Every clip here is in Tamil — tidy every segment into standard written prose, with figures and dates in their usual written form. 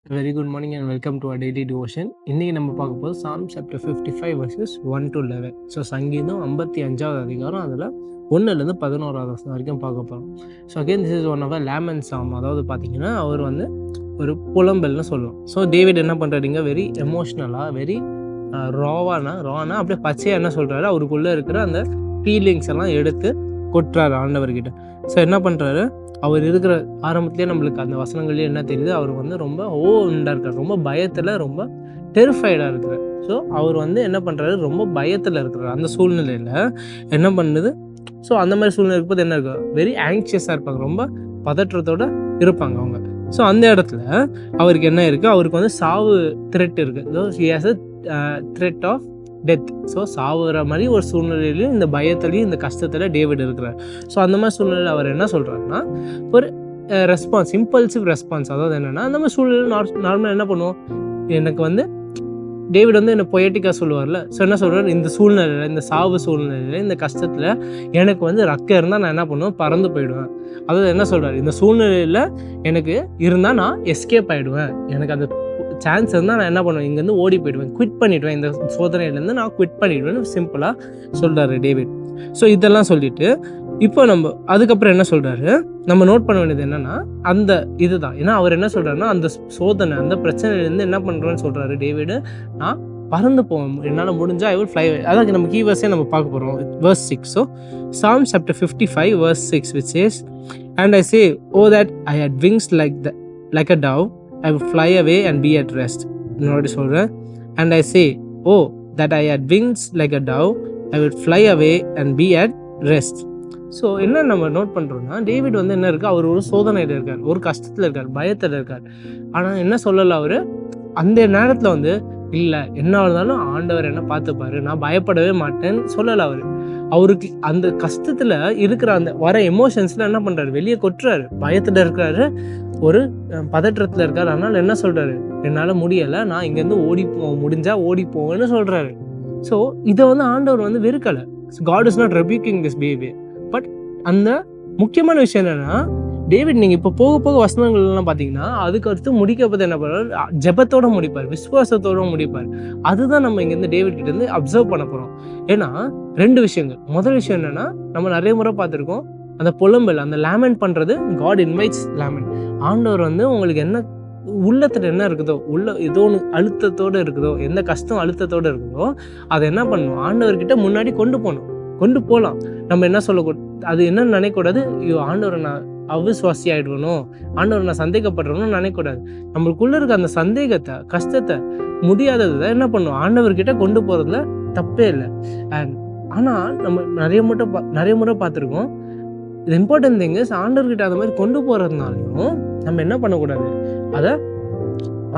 Very good morning and welcome to our daily devotion. இன்னைக்கு நம்ம பார்க்க போது Psalm chapter 55 verses 1 to 11. So சங்கீதம் 55வது அதிகாரம் அதில் 1லேருந்து 11வது வசனம் வரைக்கும் பார்க்க போகிறோம். So again this is one of lament psalm. அதாவது பார்த்தீங்கன்னா அவர் வந்து ஒரு புலம்பல்னு சொல்லலாம். ஸோ டேவிட் என்ன பண்ணுறாருங்க, வெரி எமோஷ்னலாக வெரி ரானா அப்படியே பச்சையாக என்ன சொல்கிறாரு, அவருக்குள்ளே இருக்கிற அந்த ஃபீலிங்ஸ் எல்லாம் எடுத்து கொட்டுறாரு ஆண்டவர்கிட்ட. ஸோ என்ன பண்ணுறாரு, அவர் இருக்கிற ஆரம்பத்துலேயே நம்மளுக்கு அந்த வசனங்கள்லேயே என்ன தெரியுது, அவர் வந்து ரொம்ப ஓவண்டாக இருக்கார், ரொம்ப பயத்தில், ரொம்ப டெரிஃபைடாக இருக்கிறார். ஸோ அவர் வந்து என்ன பண்ணுறாரு, ரொம்ப பயத்தில் இருக்கிறார். அந்த சூழ்நிலையில் என்ன பண்ணுது, ஸோ அந்த மாதிரி சூழ்நிலை இருக்கும்போது என்ன இருக்கும், வெரி ஆங்ஷியஸாக இருப்பாங்க, ரொம்ப பதற்றத்தோடு இருப்பாங்க அவங்க. ஸோ அந்த இடத்துல அவருக்கு என்ன இருக்குது, அவருக்கு வந்து சாவு த்ரெட் இருக்குது. So he has a threat of death. So சாவுற மாதிரி ஒரு சூழ்நிலையிலையும் இந்த பயத்துலையும் இந்த கஷ்டத்தில் டேவிட் இருக்கிறார். ஸோ அந்த மாதிரி சூழ்நிலையில் அவர் என்ன சொல்கிறாருன்னா, ஒரு ரெஸ்பான்ஸ், இம்பல்சிவ் ரெஸ்பான்ஸ். அதாவது என்னென்னா, அந்த மாதிரி சூழ்நிலை நார்மலாக என்ன பண்ணுவோம், எனக்கு வந்து டேவிட் வந்து என்ன பொயட்டிக்காக சொல்லுவார்ல. ஸோ என்ன சொல்கிறார், இந்த சூழ்நிலையில், இந்த சாவு சூழ்நிலையில், இந்த கஷ்டத்தில் எனக்கு வந்து ரக்கம் இருந்தால் நான் என்ன பண்ணுவேன், பறந்து போயிடுவேன். அதாவது என்ன சொல்கிறார், இந்த சூழ்நிலையில் எனக்கு இருந்தால் நான் எஸ்கேப் ஆகிடுவேன், எனக்கு அந்த சான்ஸ் இருந்தால் நான் என்ன பண்ணுவேன், இங்கேருந்து ஓடி போயிடுவேன், குவிட் பண்ணிவிடுவேன், இந்த சோதனையிலேருந்து நான் குவிட் பண்ணிவிடுவேன்னு சிம்பிளாக சொல்கிறாரு டேவிட். ஸோ இதெல்லாம் சொல்லிவிட்டு இப்போ நம்ம அதுக்கப்புறம் என்ன சொல்கிறாரு, நம்ம நோட் பண்ண வேண்டியது என்னென்னா அந்த இதுதான். ஏன்னா அவர் என்ன சொல்கிறாருன்னா, அந்த சோதனை, அந்த பிரச்சனையிலேருந்து என்ன பண்ணுறேன்னு சொல்கிறாரு டேவிடு, நான் பறந்து போவேன், என்னால் முடிஞ்சால் ஐ வில் ஃப்ளை. அதாவது நம்ம கீவர்ஸே நம்ம பார்க்க போகிறோம். verse 6. So Psalm chapter 55 verse 6 which says, and I say, oh that I had wings like a dove, I would fly away and be at rest. இன்னொரு சொல்கிறேன், and I say, oh that I had wings like a dove, I would fly away and be at rest. So என்ன நம்ம நோட் பண்ணுறோம்னா, டேவிட் வந்து என்ன இருக்குது, அவர் ஒரு சோதனையில் இருக்கார், ஒரு கஷ்டத்தில் இருக்கார், பயத்தில் இருக்கார். ஆனால் என்ன சொல்லலை அவர் அந்த நேரத்தில் வந்து, இல்லை என்ன இருந்தாலும் ஆண்டவர் என்ன பார்த்துப்பாரு, நான் பயப்படவே மாட்டேன்னு சொல்லலை. அவருக்கு அந்த கஷ்டத்தில் இருக்கிற அந்த வர எமோஷன்ஸில் என்ன பண்ணுறாரு, வெளியே கொட்டுறாரு. பயத்தில் இருக்கிறாரு, ஒரு பதற்றத்தில் இருக்கார். அதனால் என்ன சொல்கிறாரு, என்னால் முடியலை, நான் இங்கேருந்து முடிஞ்சால் ஓடி போவேன்னு சொல்கிறாரு. ஸோ இதை வந்து ஆண்டவர் வந்து வெறுக்கலை. God is not rebuking this behaviour. But அந்த முக்கியமான விஷயம் என்னென்னா, டேவிட் நீங்கள் இப்போ போக போக வசனங்கள்லாம் பார்த்தீங்கன்னா, அதுக்கு அடுத்து முடிக்கப்பது என்ன பண்ணுறாரு, ஜெபத்தோடு முடிப்பார், விசுவாசத்தோடு முடிப்பார். அதுதான் நம்ம இங்கேருந்து டேவிட் கிட்டேருந்து அப்சர்வ் பண்ண போகிறோம். ஏன்னா 2 விஷயங்கள். முதல் விஷயம் என்னென்னா, நம்ம நிறைய முறை பார்த்துருக்கோம், அந்த புலம்பல், அந்த லேமெண்ட் பண்ணுறது, காட் இன்வைட்ஸ் லேமெண்ட். ஆண்டவர் வந்து உங்களுக்கு என்ன உள்ளத்தில் என்ன இருக்குதோ, ஏதோ ஒன்று அழுத்தத்தோடு இருக்குதோ, எந்த கஷ்டம் அழுத்தத்தோடு இருக்குதோ, அதை என்ன பண்ணணும், ஆண்டவர்கிட்ட முன்னாடி கொண்டு போகலாம். நம்ம என்ன சொல்லக்கூடாது, அது என்னன்னு நினைக்கக்கூடாது, ஐயோ ஆண்டவரை நான் அவிசுவாசி ஆகிடுவணும், ஆண்டவரை நான் சந்தேகப்படுறோன்னு நினைக்கக்கூடாது. நம்மளுக்குள்ளே இருக்க அந்த சந்தேகத்தை, கஷ்டத்தை, முடியாததை என்ன பண்ணும், ஆண்டவர்கிட்ட கொண்டு போகிறதுல தப்பே இல்லை. ஆனால் நம்ம நிறைய முறை பார்த்துருக்கோம், இது இம்பார்ட்டன்ட் திங் இஸ், ஆண்டவர்கிட்ட அந்த மாதிரி கொண்டு போகிறதுனாலையும் நம்ம என்ன பண்ணக்கூடாது, அதை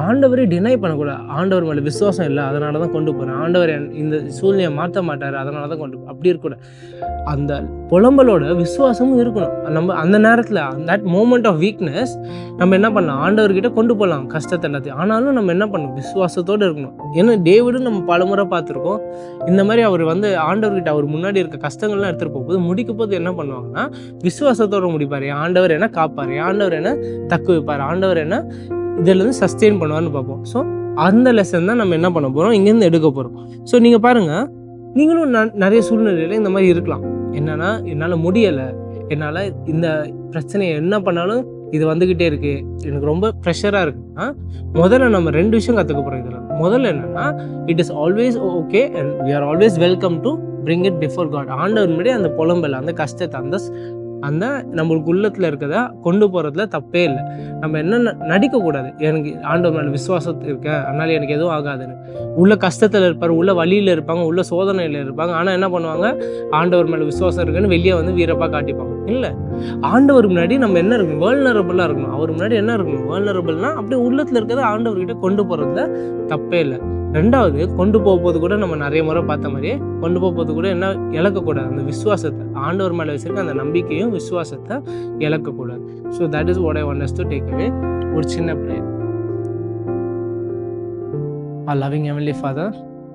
ஆண்டவரை டினை பண்ணக்கூடாது. ஆண்டவர் மேலே விசுவாசம் இல்லை, அதனால தான் கொண்டு போகிறேன், ஆண்டவர் இந்த சூழ்நிலையை மாற்ற மாட்டார், அதனால தான் கொண்டு அப்படி இருக்கக்கூடாது. அந்த புலம்பலோட விசுவாசமும் இருக்கணும். நம்ம அந்த நேரத்தில், தட் மோமெண்ட் ஆஃப் வீக்னஸ், நம்ம என்ன பண்ணலாம், ஆண்டவர்கிட்ட கொண்டு போகலாம் கஷ்டத்தை எல்லாத்தையும். ஆனாலும் நம்ம என்ன பண்ணணும், விசுவாசத்தோடு இருக்கணும். ஏன்னா டேவிடும் நம்ம பலமுறை பார்த்துருக்கோம், இந்த மாதிரி அவர் வந்து ஆண்டவர்கிட்ட அவர் முன்னாடி இருக்க கஷ்டங்கள்லாம் எடுத்துகிட்டு போகும்போது முடிக்கும் போது என்ன பண்ணுவாங்கன்னா, விசுவாசத்தோடு முடிப்பார். ஆண்டவர் என்ன காப்பார், ஆண்டவர் என்ன தக்கு வைப்பார், ஆண்டவர் என்ன இதிலேருந்து சஸ்டெயின் பண்ணுவார்னு பார்ப்போம். ஸோ அந்த லெசன் தான் நம்ம என்ன பண்ண போகிறோம், இங்கேருந்து எடுக்க போகிறோம். ஸோ நீங்கள் பாருங்கள், நீங்களும் நிறைய சூழ்நிலையில் இந்த மாதிரி இருக்கலாம். என்னென்னா, என்னால் முடியலை, என்னால் இந்த பிரச்சனையை என்ன பண்ணாலும் இது வந்துக்கிட்டே இருக்குது, எனக்கு ரொம்ப ப்ரெஷராக இருக்குன்னா, முதல்ல நம்ம 2 விஷயம் கற்றுக்க போகிறோம் இதில். முதல்ல என்னென்னா, it is always okay and we are always welcome to bring it before God. ஆண்டவர் முன்னாடி அந்த புலம்பல், அந்த கஷ்டத்தை, அந்த நம்மளுக்கு உள்ளத்தில் இருக்கிறத கொண்டு போகிறதுல தப்பே இல்லை. நம்ம என்ன நடிக்கக்கூடாது, எனக்கு ஆண்டவர் மேலே விசுவாசத்தில் இருக்கேன், அதனால் எனக்கு எதுவும் ஆகாதுன்னு. உள்ள கஷ்டத்தில் இருப்பார், உள்ள வழியில் இருப்பாங்க, உள்ள சோதனையில் இருப்பாங்க. ஆனால் என்ன பண்ணுவாங்க, ஆண்டவர் மேலே விசுவாசம் இருக்குன்னு வெளியே வந்து வீரப்பாக காட்டிப்பாங்க. இல்லை, ஆண்டவர் முன்னாடி நம்ம என்ன இருக்கணும், வல்னரபிளாக இருக்கணும். அவர் முன்னாடி என்ன இருக்கணும், வல்னரபிள்னா அப்படியே உள்ளத்தில் இருக்கிறத ஆண்டவர்கிட்ட கொண்டு போகிறதுல தப்பே இல்லை. 2வது, கொண்டு போகும்போது கூட நம்ம நிறைய முறை பார்த்த மாதிரியே கொண்டு போகும்போது கூட என்ன இழக்கக்கூடாது, அந்த விசுவாசத்தை, ஆண்டவர் மேலே வச்சிருக்க அந்த நம்பிக்கையும் விசுவாசத்தை இழக்கக்கூடாது. So that is what I want us to take away. ஒரு சின்ன prayer. Our loving Heavenly Father,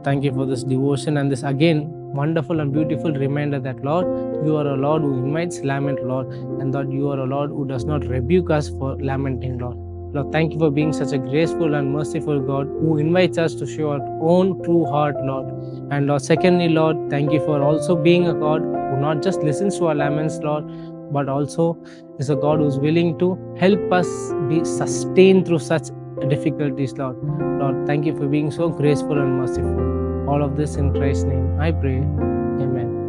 thank you for this devotion and this again wonderful and beautiful reminder that Lord, you are a Lord who invites lament, Lord, and that you are a Lord who does not rebuke us for lamenting, Lord. Lord, thank you for being such a graceful and merciful God who invites us to show our own true heart, Lord. And Lord, secondly, Lord, thank you for also being a God who not just listens to our laments, Lord, but also is a God who's willing to help us be sustained through such difficulties, Lord. Lord, thank you for being so graceful and merciful. All of this in Christ's name, I pray. Amen.